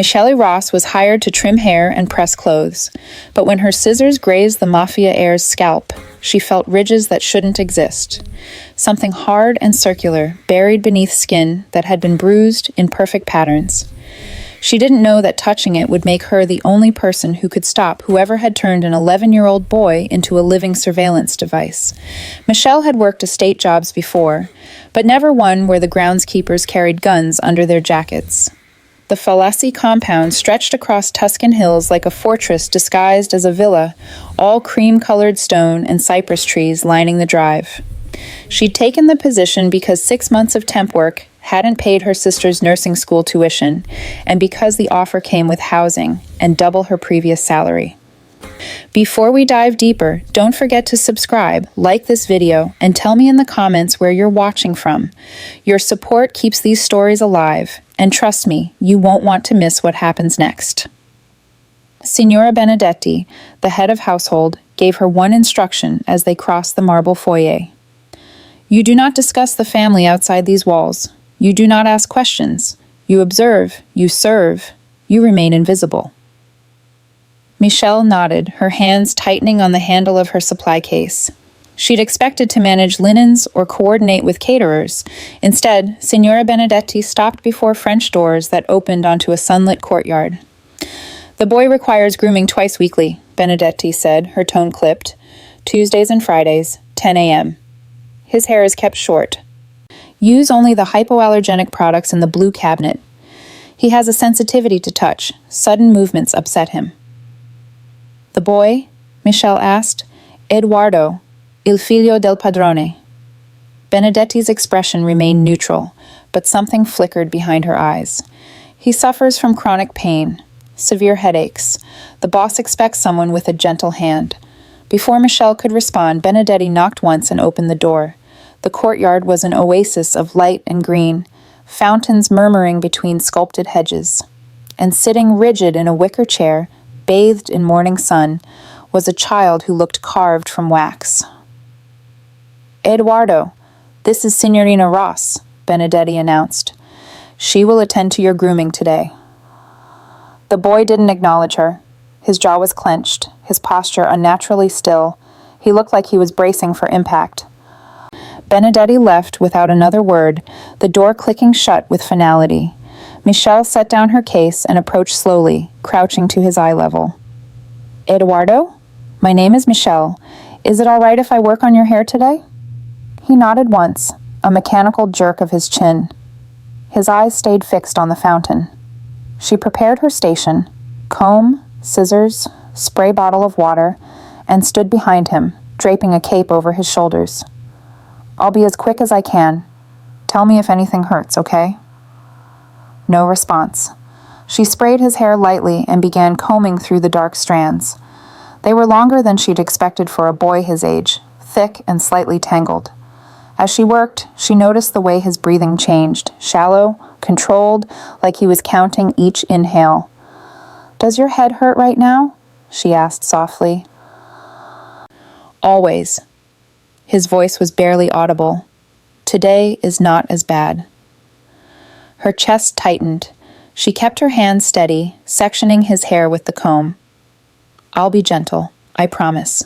Michelle Ross was hired to trim hair and press clothes, but when her scissors grazed the Mafia heir's scalp, she felt ridges that shouldn't exist. Something hard and circular buried beneath skin that had been bruised in perfect patterns. She didn't know that touching it would make her the only person who could stop whoever had turned an 11-year-old boy into a living surveillance device. Michelle had worked estate jobs before, but never one where the groundskeepers carried guns under their jackets. The Fallacy compound stretched across Tuscan hills like a fortress disguised as a villa, all cream-colored stone and cypress trees lining the drive. She'd taken the position because 6 months of temp work hadn't paid her sister's nursing school tuition, and because the offer came with housing and double her previous salary. Before we dive deeper, don't forget to subscribe, like this video, and tell me in the comments where you're watching from. Your support keeps these stories alive, and trust me, you won't want to miss what happens next. Signora Benedetti, the head of household, gave her one instruction as they crossed the marble foyer. You do not discuss the family outside these walls. You do not ask questions. You observe, you serve, you remain invisible. Michelle nodded, her hands tightening on the handle of her supply case. She'd expected to manage linens or coordinate with caterers. Instead, Signora Benedetti stopped before French doors that opened onto a sunlit courtyard. The boy requires grooming twice weekly, Benedetti said, her tone clipped. Tuesdays and Fridays, 10 a.m. His hair is kept short. Use only the hypoallergenic products in the blue cabinet. He has a sensitivity to touch. Sudden movements upset him. The boy? Michelle asked. Eduardo, il figlio del padrone. Benedetti's expression remained neutral, but something flickered behind her eyes. He suffers from chronic pain, severe headaches. The boss expects someone with a gentle hand. Before Michelle could respond, Benedetti knocked once and opened the door. The courtyard was an oasis of light and green, fountains murmuring between sculpted hedges. And sitting rigid in a wicker chair, bathed in morning sun, was a child who looked carved from wax. Eduardo, this is Signorina Ross, Benedetti announced. She will attend to your grooming today. The boy didn't acknowledge her. His jaw was clenched, his posture unnaturally still. He looked like he was bracing for impact. Benedetti left without another word, the door clicking shut with finality. Michelle set down her case and approached slowly, crouching to his eye level. Eduardo? My name is Michelle. Is it all right if I work on your hair today? He nodded once, a mechanical jerk of his chin. His eyes stayed fixed on the fountain. She prepared her station, comb, scissors, spray bottle of water, and stood behind him, draping a cape over his shoulders. I'll be as quick as I can. Tell me if anything hurts, okay? No response. She sprayed his hair lightly and began combing through the dark strands. They were longer than she'd expected for a boy his age, thick and slightly tangled. As she worked, she noticed the way his breathing changed, shallow, controlled, like he was counting each inhale. Does your head hurt right now? She asked softly. Always. His voice was barely audible. Today is not as bad. Her chest tightened. She kept her hand steady, sectioning his hair with the comb. I'll be gentle, I promise.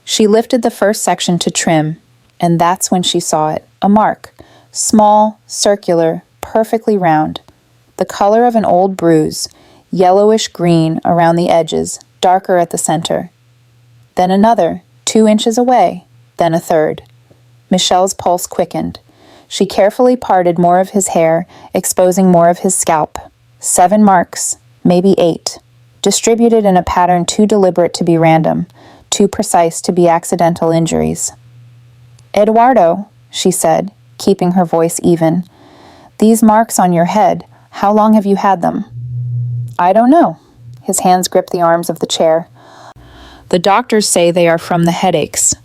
She lifted the first section to trim, and that's when she saw it, a mark, small, circular, perfectly round, the color of an old bruise, yellowish green around the edges, darker at the center. Then another, 2 inches away, then a third. Michelle's pulse quickened. She carefully parted more of his hair, exposing more of his scalp. 7 marks, maybe 8, distributed in a pattern too deliberate to be random, too precise to be accidental injuries. Eduardo, she said, keeping her voice even, these marks on your head, how long have you had them? I don't know. His hands gripped the arms of the chair. The doctors say they are from the headaches.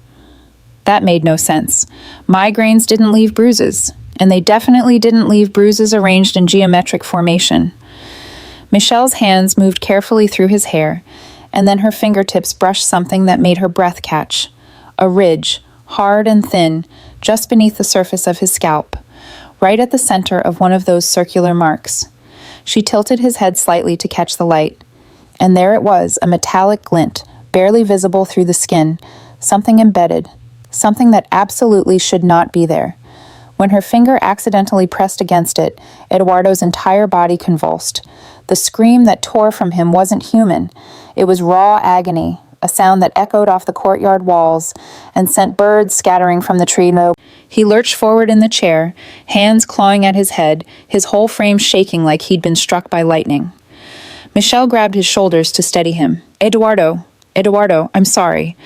That made no sense. Migraines didn't leave bruises, and they definitely didn't leave bruises arranged in geometric formation. Michelle's hands moved carefully through his hair, and then her fingertips brushed something that made her breath catch. A ridge, hard and thin, just beneath the surface of his scalp, right at the center of one of those circular marks. She tilted his head slightly to catch the light. And there it was, a metallic glint, barely visible through the skin, something embedded, something that absolutely should not be there. When her finger accidentally pressed against it, Eduardo's entire body convulsed. The scream that tore from him wasn't human. It was raw agony, a sound that echoed off the courtyard walls and sent birds scattering from the tree. He lurched forward in the chair, hands clawing at his head, his whole frame shaking like he'd been struck by lightning. Michel grabbed his shoulders to steady him. Eduardo, I'm sorry.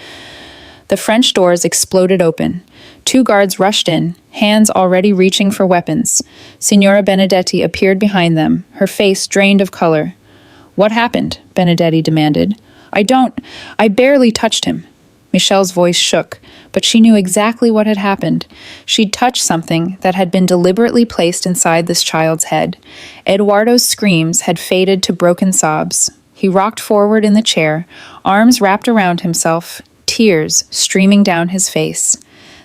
The French doors exploded open. 2 guards rushed in, hands already reaching for weapons. Signora Benedetti appeared behind them, her face drained of color. What happened? Benedetti demanded. I barely touched him. Michel's voice shook, but she knew exactly what had happened. She'd touched something that had been deliberately placed inside this child's head. Eduardo's screams had faded to broken sobs. He rocked forward in the chair, arms wrapped around himself, tears streaming down his face.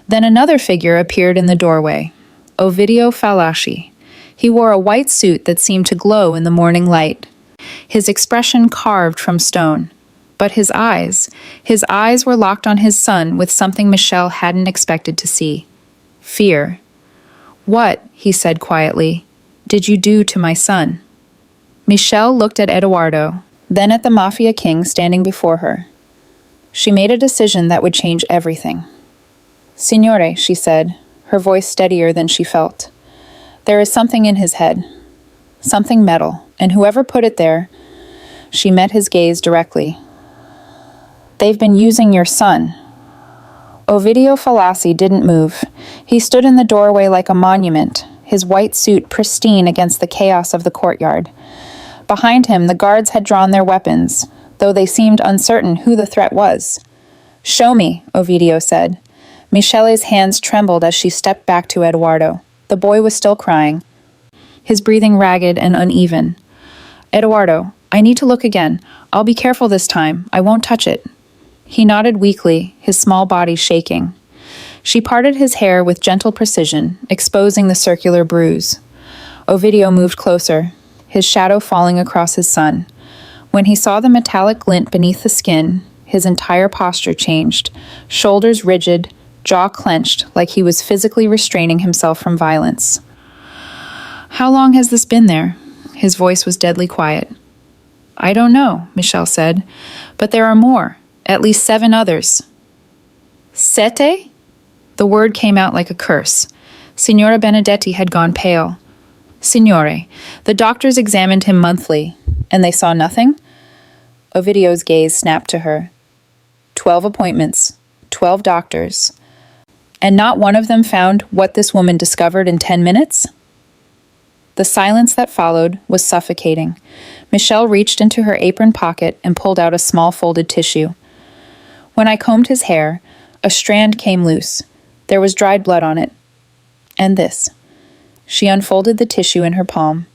Then another figure appeared in the doorway. Ovidio Falaschi. He wore a white suit that seemed to glow in the morning light, his expression carved from stone. But his eyes were locked on his son with something Michel hadn't expected to see. Fear. What, he said quietly, did you do to my son? Michel looked at Eduardo, then at the Mafia king standing before her. She made a decision that would change everything. Signore, she said, her voice steadier than she felt. There is something in his head. Something metal, and whoever put it there, she met his gaze directly. They've been using your son. Ovidio Falaschi didn't move. He stood in the doorway like a monument, his white suit pristine against the chaos of the courtyard. Behind him, the guards had drawn their weapons, though they seemed uncertain who the threat was. Show me, Ovidio said. Michele's hands trembled as she stepped back to Eduardo. The boy was still crying, his breathing ragged and uneven. Eduardo, I need to look again. I'll be careful this time. I won't touch it. He nodded weakly, his small body shaking. She parted his hair with gentle precision, exposing the circular bruise. Ovidio moved closer, his shadow falling across his son. When he saw the metallic glint beneath the skin, his entire posture changed, shoulders rigid, jaw clenched like he was physically restraining himself from violence. How long has this been there? His voice was deadly quiet. I don't know, Michel said, but there are more, at least 7 others. Sete? The word came out like a curse. Signora Benedetti had gone pale. Signore, the doctors examined him monthly, and they saw nothing? Ovidio's gaze snapped to her. 12 appointments, 12 doctors, and not one of them found what this woman discovered in 10 minutes? The silence that followed was suffocating. Michel reached into her apron pocket and pulled out a small folded tissue. When I combed his hair, a strand came loose. There was dried blood on it. And this. She unfolded the tissue in her palm.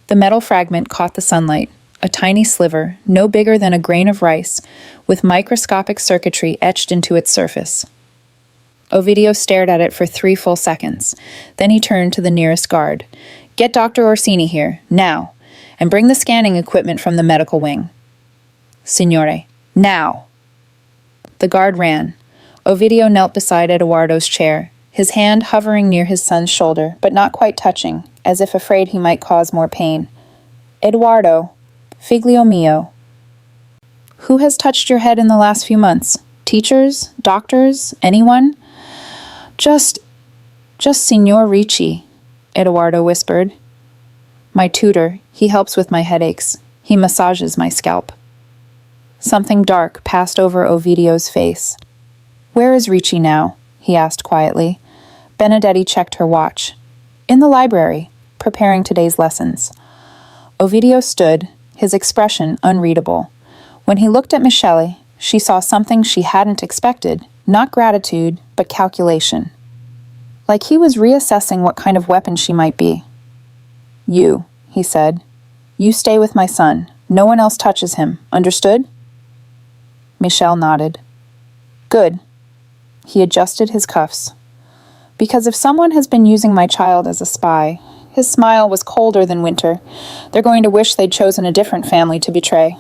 The metal fragment caught the sunlight, a tiny sliver, no bigger than a grain of rice, with microscopic circuitry etched into its surface. Ovidio stared at it for 3 full seconds. Then he turned to the nearest guard. Get Dr. Orsini here, now, and bring the scanning equipment from the medical wing. Signore, now. The guard ran. Ovidio knelt beside Eduardo's chair, his hand hovering near his son's shoulder, but not quite touching, as if afraid he might cause more pain. Eduardo, figlio mio. Who has touched your head in the last few months? Teachers? Doctors? Anyone? Just Signor Ricci, Eduardo whispered. My tutor. He helps with my headaches. He massages my scalp. Something dark passed over Ovidio's face. Where is Ricci now? He asked quietly. Benedetti checked her watch. In the library, preparing today's lessons. Ovidio stood, his expression unreadable. When he looked at Michele, she saw something she hadn't expected, not gratitude, but calculation. Like he was reassessing what kind of weapon she might be. You, he said. You stay with my son. No one else touches him. Understood? Michel nodded. Good. He adjusted his cuffs. Because if someone has been using my child as a spy, His smile was colder than winter. They're going to wish they'd chosen a different family to betray.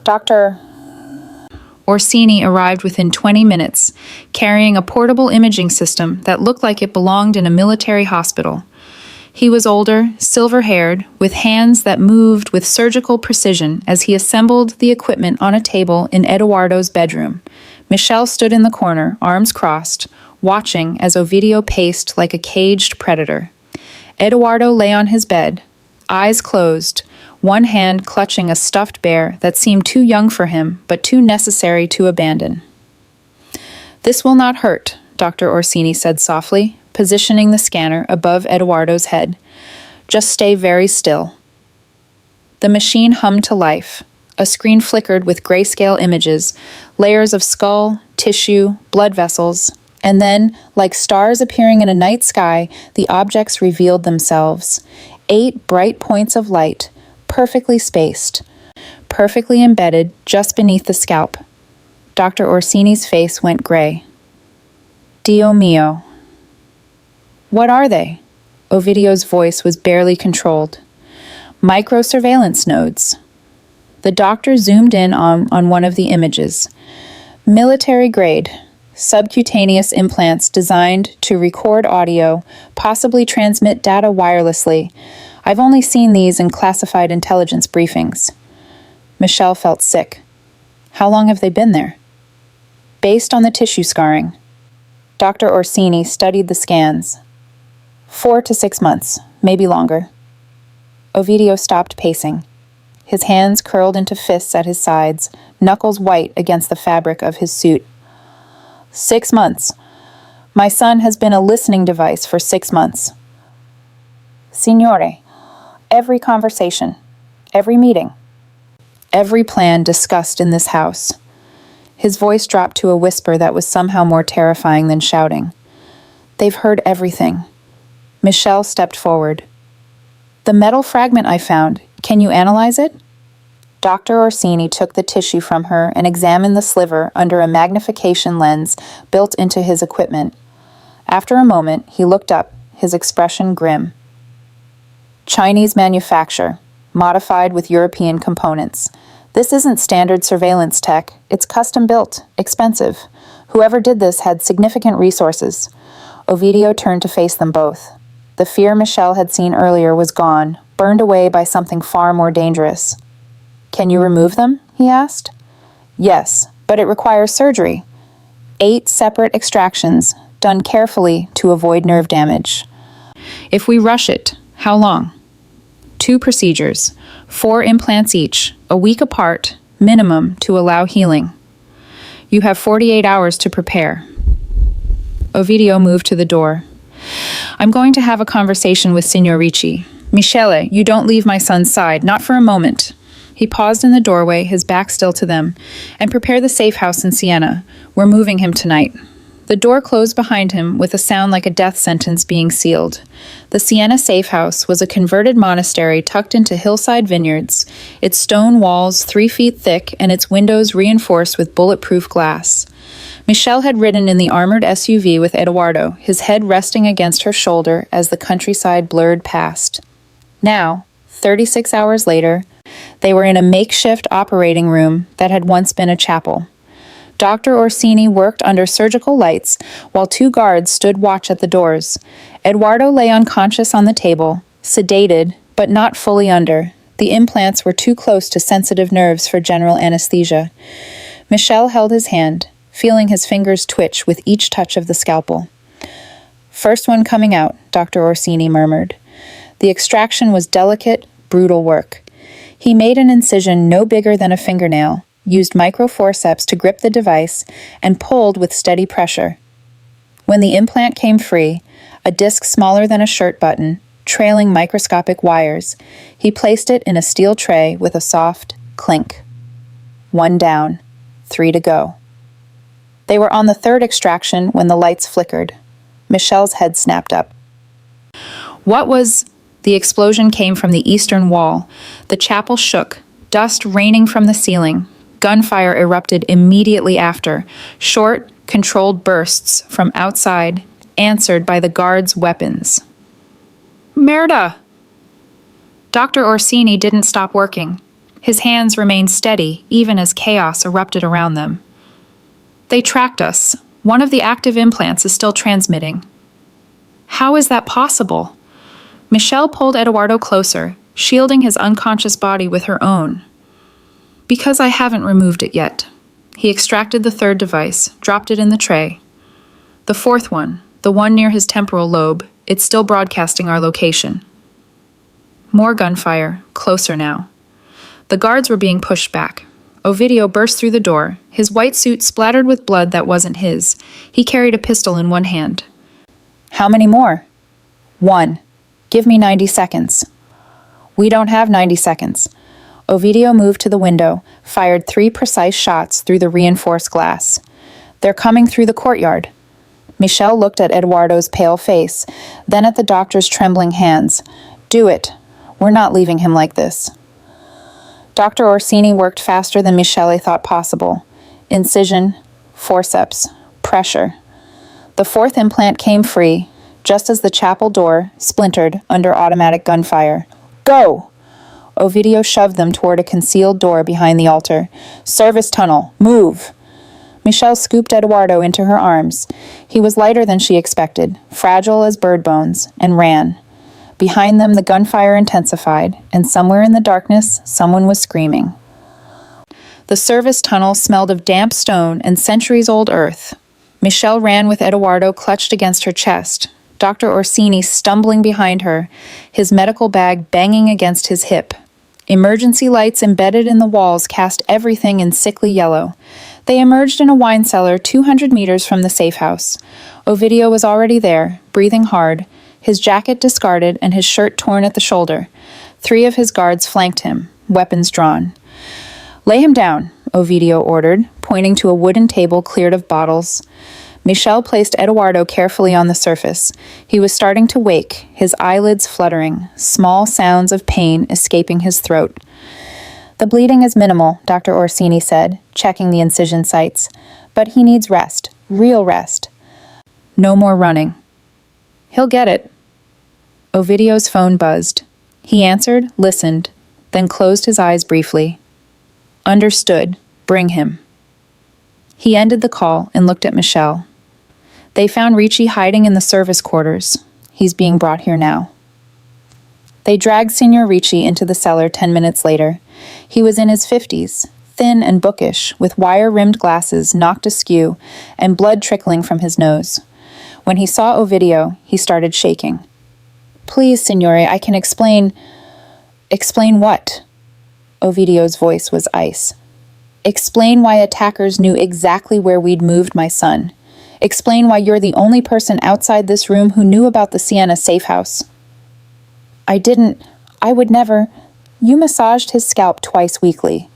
Dr. Orsini arrived within 20 minutes, carrying a portable imaging system that looked like it belonged in a military hospital. He was older, silver-haired, with hands that moved with surgical precision as he assembled the equipment on a table in Eduardo's bedroom. Michelle stood in the corner, arms crossed, watching as Ovidio paced like a caged predator. Eduardo lay on his bed, eyes closed, one hand clutching a stuffed bear that seemed too young for him, but too necessary to abandon. "This will not hurt," Dr. Orsini said softly, positioning the scanner above Eduardo's head. "Just stay very still." The machine hummed to life. A screen flickered with grayscale images, layers of skull, tissue, blood vessels, and then, like stars appearing in a night sky, the objects revealed themselves. 8 bright points of light, perfectly spaced, perfectly embedded just beneath the scalp. Dr. Orsini's face went gray. "Dio mio." "What are they?" Ovidio's voice was barely controlled. "Microsurveillance nodes." The doctor zoomed in on one of the images. "Military grade. Subcutaneous implants designed to record audio, possibly transmit data wirelessly. I've only seen these in classified intelligence briefings." Michelle felt sick. "How long have they been there?" "Based on the tissue scarring." Dr. Orsini studied the scans. 4 to 6 months, maybe longer. Ovidio stopped pacing. His hands curled into fists at his sides, knuckles white against the fabric of his suit. 6 months. My son has been a listening device for 6 months. Signore, every conversation, every meeting, every plan discussed in this house. His voice dropped to a whisper that was somehow more terrifying than shouting. "They've heard everything." Michelle stepped forward. "The metal fragment I found, can you analyze it?" Dr. Orsini took the tissue from her and examined the sliver under a magnification lens built into his equipment. After a moment, he looked up, his expression grim. "Chinese manufacture, modified with European components. This isn't standard surveillance tech. It's custom-built, expensive. Whoever did this had significant resources." Ovidio turned to face them both. The fear Michelle had seen earlier was gone, burned away by something far more dangerous. "Can you remove them?" he asked. "Yes, but it requires surgery. 8 separate extractions, done carefully to avoid nerve damage." "If we rush it, how long?" 2 procedures, 4 implants each, a week apart, minimum to allow healing. You have 48 hours to prepare. Ovidio moved to the door. "I'm going to have a conversation with Signor Ricci. Michele, you don't leave my son's side, not for a moment." He paused in the doorway, his back still to them. "And prepare the safe house in Siena. We're moving him tonight." The door closed behind him with a sound like a death sentence being sealed. The Siena safe house was a converted monastery tucked into hillside vineyards, its stone walls 3 feet thick and its windows reinforced with bulletproof glass. Michelle had ridden in the armored SUV with Eduardo, his head resting against her shoulder as the countryside blurred past. Now, 36 hours later, they were in a makeshift operating room that had once been a chapel. Dr. Orsini worked under surgical lights while 2 guards stood watch at the doors. Eduardo lay unconscious on the table, sedated, but not fully under. The implants were too close to sensitive nerves for general anesthesia. Michelle held his hand, feeling his fingers twitch with each touch of the scalpel. "First one coming out," Dr. Orsini murmured. The extraction was delicate, brutal work. He made an incision no bigger than a fingernail, used microforceps to grip the device, and pulled with steady pressure. When the implant came free, a disc smaller than a shirt button, trailing microscopic wires, he placed it in a steel tray with a soft clink. 1 down, 3 to go. They were on the 3rd extraction when the lights flickered. Michelle's head snapped up. "What was—" The explosion came from the eastern wall. The chapel shook, dust raining from the ceiling. Gunfire erupted immediately after, short, controlled bursts from outside, answered by the guards' weapons. Merda! Dr. Orsini didn't stop working. His hands remained steady, even as chaos erupted around them. They tracked us. One of the active implants is still transmitting. How is that possible? Michelle pulled Eduardo closer, shielding his unconscious body with her own. Because I haven't removed it yet. He extracted the third device, dropped it in the tray. The fourth one, the one near his temporal lobe, it's still broadcasting our location. More gunfire, closer now. The guards were being pushed back. Ovidio burst through the door, his white suit splattered with blood that wasn't his. He carried a pistol in one hand. How many more? 1. Give me 90 seconds. We don't have 90 seconds. Ovidio moved to the window, fired 3 precise shots through the reinforced glass. They're coming through the courtyard. Michelle looked at Eduardo's pale face, then at the doctor's trembling hands. Do it. We're not leaving him like this. Dr. Orsini worked faster than Michele thought possible. Incision, forceps, pressure. The fourth implant came free, just as the chapel door splintered under automatic gunfire. Go! Ovidio shoved them toward a concealed door behind the altar. Service tunnel, move! Michelle scooped Eduardo into her arms. He was lighter than she expected, fragile as bird bones, and ran. Behind them, the gunfire intensified, and somewhere in the darkness, someone was screaming. The service tunnel smelled of damp stone and centuries-old earth. Michelle ran with Eduardo clutched against her chest, Dr. Orsini stumbling behind her, his medical bag banging against his hip. Emergency lights embedded in the walls cast everything in sickly yellow. They emerged in a wine cellar 200 meters from the safe house. Ovidio was already there, breathing hard, his jacket discarded and his shirt torn at the shoulder. 3 of his guards flanked him, weapons drawn. Lay him down, Ovidio ordered, pointing to a wooden table cleared of bottles. Michelle placed Eduardo carefully on the surface. He was starting to wake, his eyelids fluttering, small sounds of pain escaping his throat. The bleeding is minimal, Dr. Orsini said, checking the incision sites. But he needs rest, real rest. No more running. He'll get it. Ovidio's phone buzzed. He answered, listened, then closed his eyes briefly. Understood. Bring him. He ended the call and looked at Michelle. They found Ricci hiding in the service quarters. He's being brought here now. They dragged Signor Ricci into the cellar 10 minutes later. He was in his 50s, thin and bookish, with wire-rimmed glasses knocked askew and blood trickling from his nose. When he saw Ovidio, he started shaking. Please, Signore, I can explain. Explain what? Ovidio's voice was ice. Explain why attackers knew exactly where we'd moved my son. Explain why you're the only person outside this room who knew about the Siena safe house. I would never. You massaged his scalp twice weekly.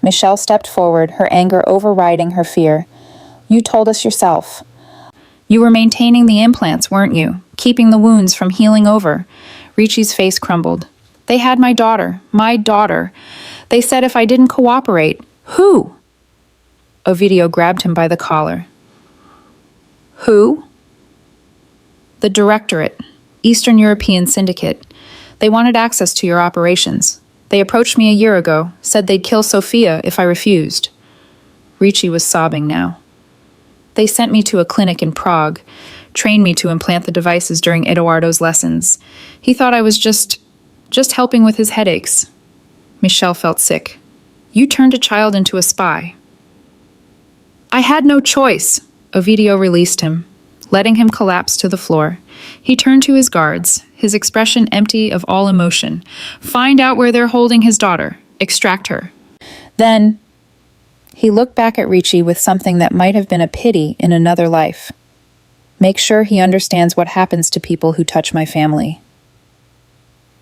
Michelle stepped forward, her anger overriding her fear. You told us yourself. You were maintaining the implants, weren't you? Keeping the wounds from healing over. Ricci's face crumbled. They had my daughter. They said if I didn't cooperate. Who? Ovidio grabbed him by the collar. Who? The Directorate, Eastern European Syndicate. They wanted access to your operations. They approached me a year ago, said they'd kill Sofia if I refused. Ricci was sobbing now. They sent me to a clinic in Prague, trained me to implant the devices during Eduardo's lessons. He thought I was just helping with his headaches. Michelle felt sick. You turned a child into a spy. I had no choice. Ovidio released him, letting him collapse to the floor. He turned to his guards, his expression empty of all emotion. Find out where they're holding his daughter. Extract her. Then he looked back at Ricci with something that might have been a pity in another life. Make sure he understands what happens to people who touch my family.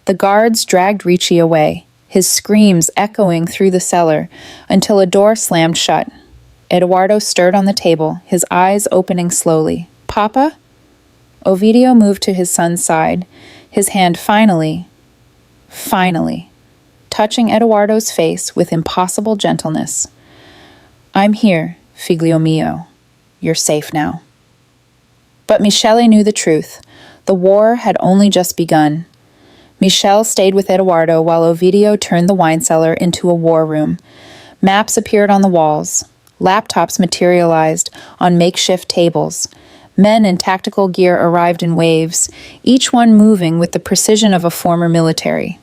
The guards dragged Ricci away, his screams echoing through the cellar, until a door slammed shut. Eduardo stirred on the table, his eyes opening slowly. Papa? Ovidio moved to his son's side, his hand finally, touching Eduardo's face with impossible gentleness. I'm here, figlio mio. You're safe now. But Michele knew the truth. The war had only just begun. Michelle stayed with Eduardo while Ovidio turned the wine cellar into a war room. Maps appeared on the walls. Laptops materialized on makeshift tables. Men in tactical gear arrived in waves, each one moving with the precision of a former military.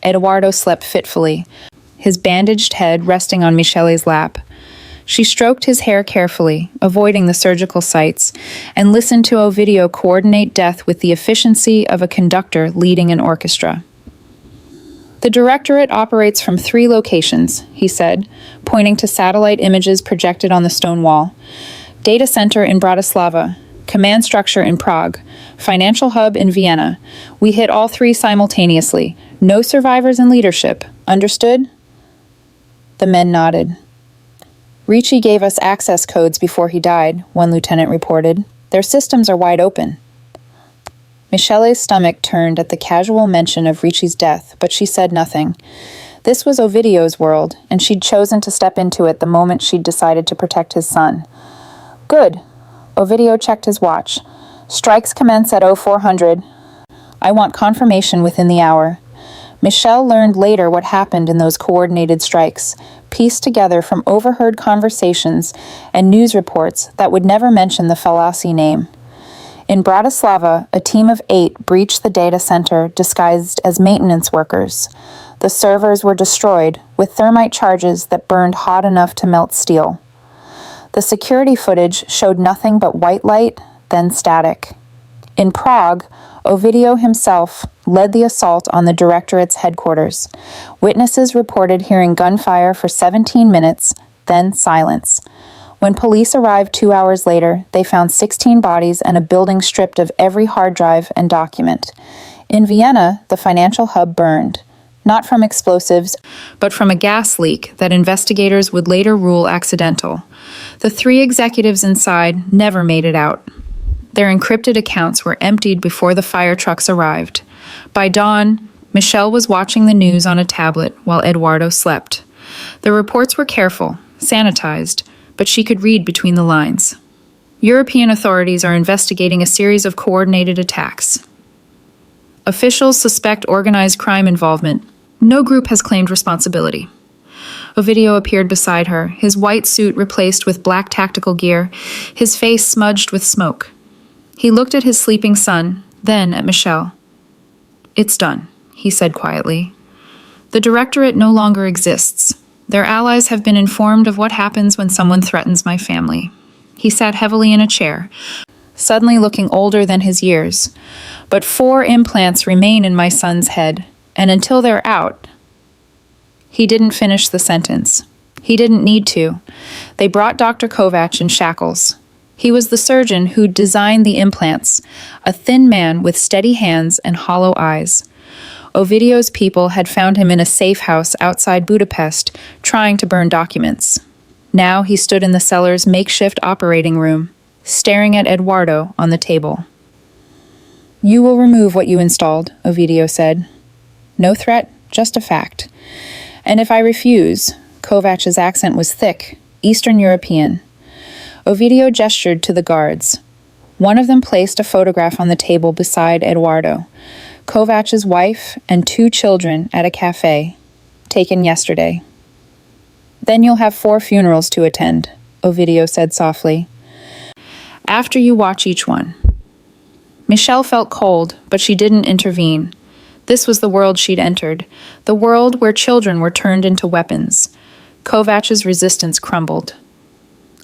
Eduardo slept fitfully, his bandaged head resting on Michele's lap. She stroked his hair carefully, avoiding the surgical sites, and listened to Ovidio coordinate death with the efficiency of a conductor leading an orchestra. "The directorate operates from 3 locations," he said, pointing to satellite images projected on the stone wall. "Data center in Bratislava, command structure in Prague, financial hub in Vienna. We hit all 3 simultaneously. No survivors in leadership. Understood?" The men nodded. "Ricci gave us access codes before he died," one lieutenant reported. "Their systems are wide open." Michele's stomach turned at the casual mention of Ricci's death, but she said nothing. This was Ovidio's world, and she'd chosen to step into it the moment she'd decided to protect his son. "Good." Ovidio checked his watch. "Strikes commence at 0400. I want confirmation within the hour." Michelle learned later what happened in those coordinated strikes, pieced together from overheard conversations and news reports that would never mention the Falassi name. In Bratislava, a team of 8 breached the data center disguised as maintenance workers. The servers were destroyed with thermite charges that burned hot enough to melt steel. The security footage showed nothing but white light, then static. In Prague, Ovidio himself led the assault on the directorate's headquarters. Witnesses reported hearing gunfire for 17 minutes, then silence. When police arrived 2 hours later, they found 16 bodies and a building stripped of every hard drive and document. In Vienna, the financial hub burned, not from explosives, but from a gas leak that investigators would later rule accidental. The 3 executives inside never made it out. Their encrypted accounts were emptied before the fire trucks arrived. By dawn, Michelle was watching the news on a tablet while Eduardo slept. The reports were careful, sanitized, but she could read between the lines. European authorities are investigating a series of coordinated attacks. Officials suspect organized crime involvement. No group has claimed responsibility. Ovidio appeared beside her, his white suit replaced with black tactical gear, his face smudged with smoke. He looked at his sleeping son, then at Michelle. "It's done," he said quietly. "The directorate no longer exists. Their allies have been informed of what happens when someone threatens my family." He sat heavily in a chair, suddenly looking older than his years. "But 4 implants remain in my son's head, and until they're out—" He didn't finish the sentence. He didn't need to. They brought Dr. Kovac in shackles. He was the surgeon who designed the implants, a thin man with steady hands and hollow eyes. Ovidio's people had found him in a safe house outside Budapest, trying to burn documents. Now he stood in the cellar's makeshift operating room, staring at Eduardo on the table. "You will remove what you installed," Ovidio said. "No threat, just a fact. And if I refuse," Kovac's accent was thick, Eastern European. Ovidio gestured to the guards. One of them placed a photograph on the table beside Eduardo. Kovac's wife and 2 children at a cafe, taken yesterday. "Then you'll have 4 funerals to attend," Ovidio said softly. "After you watch each one." Michelle felt cold, but she didn't intervene. This was the world she'd entered, the world where children were turned into weapons. Kovac's resistance crumbled.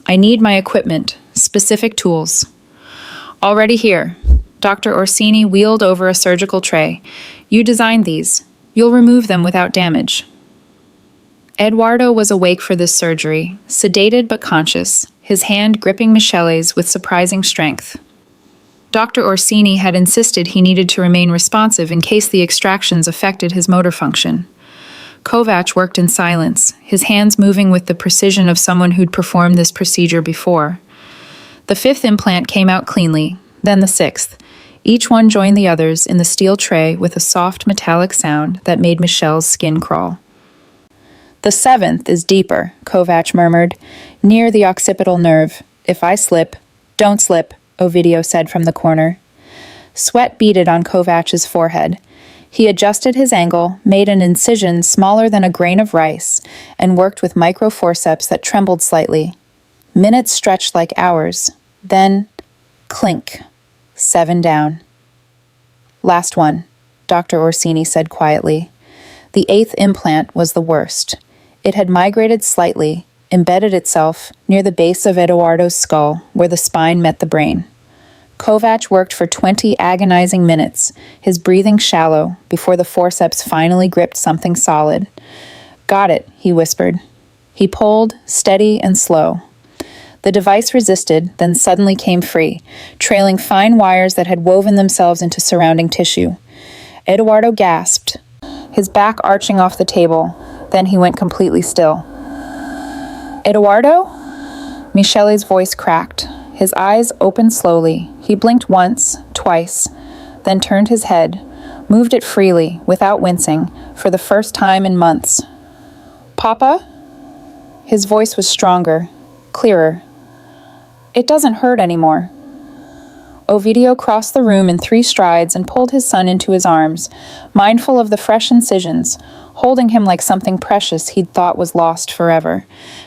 "I need my equipment, specific tools." "Already here." Dr. Orsini wheeled over a surgical tray. "You designed these. You'll remove them without damage." Eduardo was awake for this surgery, sedated but conscious, his hand gripping Michele's with surprising strength. Dr. Orsini had insisted he needed to remain responsive in case the extractions affected his motor function. Kovac worked in silence, his hands moving with the precision of someone who'd performed this procedure before. The 5th implant came out cleanly, then the 6th. Each one joined the others in the steel tray with a soft metallic sound that made Michelle's skin crawl. "The 7th is deeper," Kovac murmured, "near the occipital nerve. If I slip—" "Don't slip," Ovidio said from the corner. Sweat beaded on Kovach's forehead. He adjusted his angle, made an incision smaller than a grain of rice, and worked with micro forceps that trembled slightly. Minutes stretched like hours. Then, clink. 7 down. Last one, Dr. Orsini said quietly. The 8th implant was the worst. It had migrated slightly, embedded itself near the base of Eduardo's skull, where the spine met the brain. Kovach worked for 20 agonizing minutes, his breathing shallow, before the forceps finally gripped something solid. Got it, he whispered. He pulled, steady and slow. The device resisted, then suddenly came free, trailing fine wires that had woven themselves into surrounding tissue. Eduardo gasped, his back arching off the table. Then he went completely still. Eduardo? Michele's voice cracked. His eyes opened slowly. He blinked once, twice, then turned his head, moved it freely, without wincing, for the first time in months. Papa? His voice was stronger, clearer. It doesn't hurt anymore. Ovidio crossed the room in 3 strides and pulled his son into his arms, mindful of the fresh incisions, holding him like something precious he'd thought was lost forever.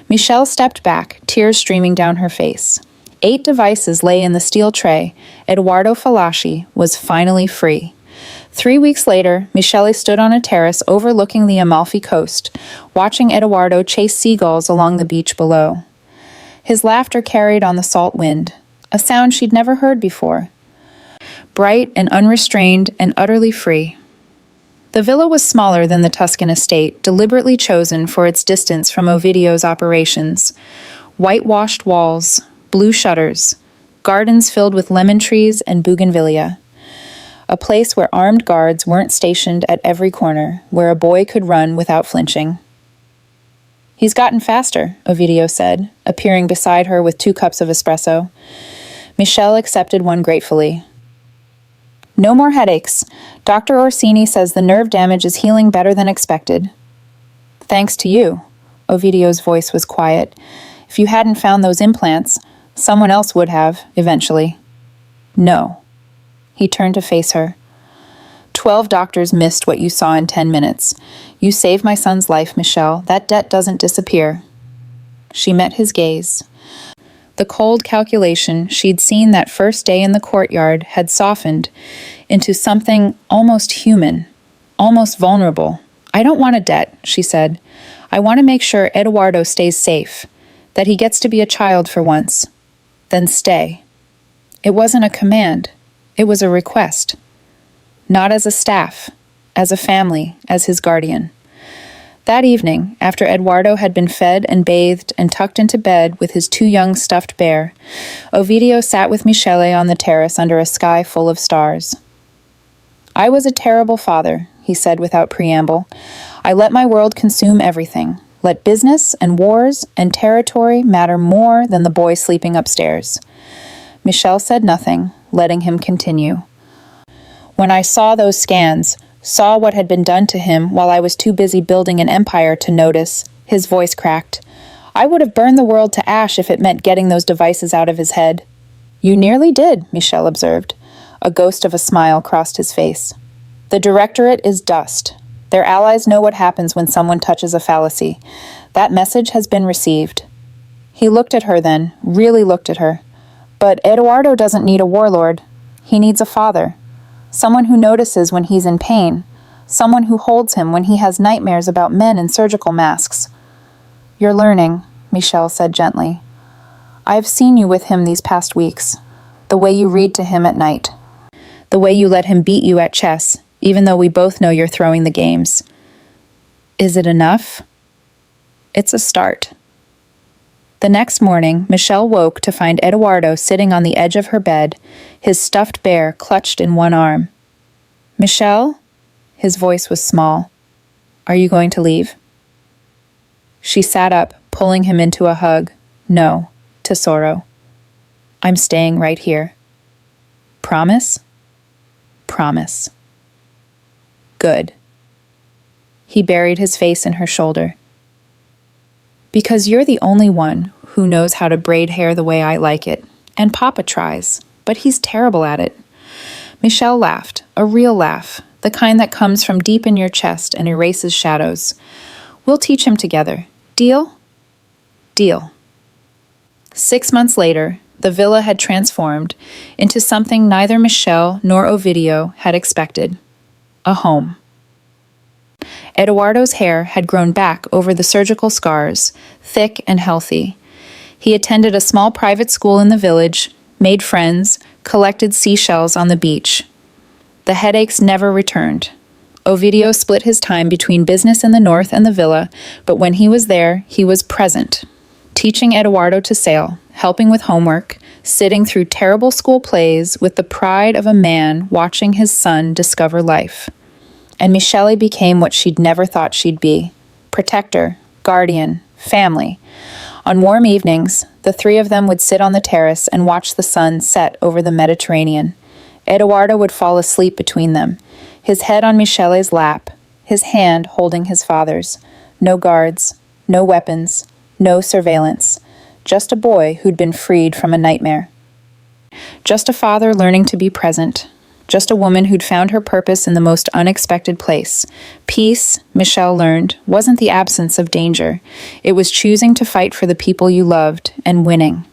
Michele stepped back, tears streaming down her face. 8 devices lay in the steel tray. Eduardo Falaschi was finally free. 3 weeks later, Michele stood on a terrace overlooking the Amalfi coast, watching Eduardo chase seagulls along the beach below. His laughter carried on the salt wind, a sound she'd never heard before. Bright and unrestrained and utterly free. The villa was smaller than the Tuscan estate, deliberately chosen for its distance from Ovidio's operations. Whitewashed walls, blue shutters, gardens filled with lemon trees and bougainvillea. A place where armed guards weren't stationed at every corner, where a boy could run without flinching. He's gotten faster, Ovidio said, appearing beside her with 2 cups of espresso. Michele accepted one gratefully. No more headaches. Dr. Orsini says the nerve damage is healing better than expected. Thanks to you. Ovidio's voice was quiet. If you hadn't found those implants, someone else would have, eventually. No. He turned to face her. 12 doctors missed what you saw in 10 minutes. You saved my son's life, Michele. That debt doesn't disappear. She met his gaze. The cold calculation she'd seen that first day in the courtyard had softened into something almost human, almost vulnerable. I don't want a debt, she said. I want to make sure Eduardo stays safe, that he gets to be a child for once. Then stay. It wasn't a command. It was a request. Not as a staff, as a family, as his guardian. That evening, after Eduardo had been fed and bathed and tucked into bed with his 2 young stuffed bear, Ovidio sat with Michele on the terrace under a sky full of stars. I was a terrible father, he said without preamble. I let my world consume everything. Let business and wars and territory matter more than the boy sleeping upstairs. Michele said nothing, letting him continue. When I saw those scans, saw what had been done to him while I was too busy building an empire to notice, his voice cracked. I would have burned the world to ash if it meant getting those devices out of his head. You nearly did, Michele observed. A ghost of a smile crossed his face. The directorate is dust. Their allies know what happens when someone touches a fallacy. That message has been received. He looked at her then, really looked at her. But Eduardo doesn't need a warlord. He needs a father. Someone who notices when he's in pain. Someone who holds him when he has nightmares about men in surgical masks. You're learning, Michele said gently. I've seen you with him these past weeks. The way you read to him at night. The way you let him beat you at chess, even though we both know you're throwing the games. Is it enough? It's a start. The next morning, Michele woke to find Eduardo sitting on the edge of her bed, his stuffed bear clutched in one arm. Michele? His voice was small. Are you going to leave? She sat up, pulling him into a hug. No, tesoro. I'm staying right here. Promise? Promise. Good. He buried his face in her shoulder. Because you're the only one who knows how to braid hair the way I like it, and Papa tries, but he's terrible at it. Michelle laughed, a real laugh, the kind that comes from deep in your chest and erases shadows. We'll teach him together. Deal? Deal. 6 months later, the villa had transformed into something neither Michelle nor Ovidio had expected: a home. Eduardo's hair had grown back over the surgical scars, thick and healthy. He attended a small private school in the village, made friends, collected seashells on the beach. The headaches never returned. Ovidio split his time between business in the north and the villa, but when he was there, he was present, teaching Eduardo to sail, helping with homework, sitting through terrible school plays with the pride of a man watching his son discover life. And Michelle became what she'd never thought she'd be: protector, guardian, family. On warm evenings, the three of them would sit on the terrace and watch the sun set over the Mediterranean. Eduardo would fall asleep between them, his head on Michelle's lap, his hand holding his father's. No guards, no weapons, no surveillance. Just a boy who'd been freed from a nightmare. Just a father learning to be present. Just a woman who'd found her purpose in the most unexpected place. Peace, Michelle learned, wasn't the absence of danger. It was choosing to fight for the people you loved and winning.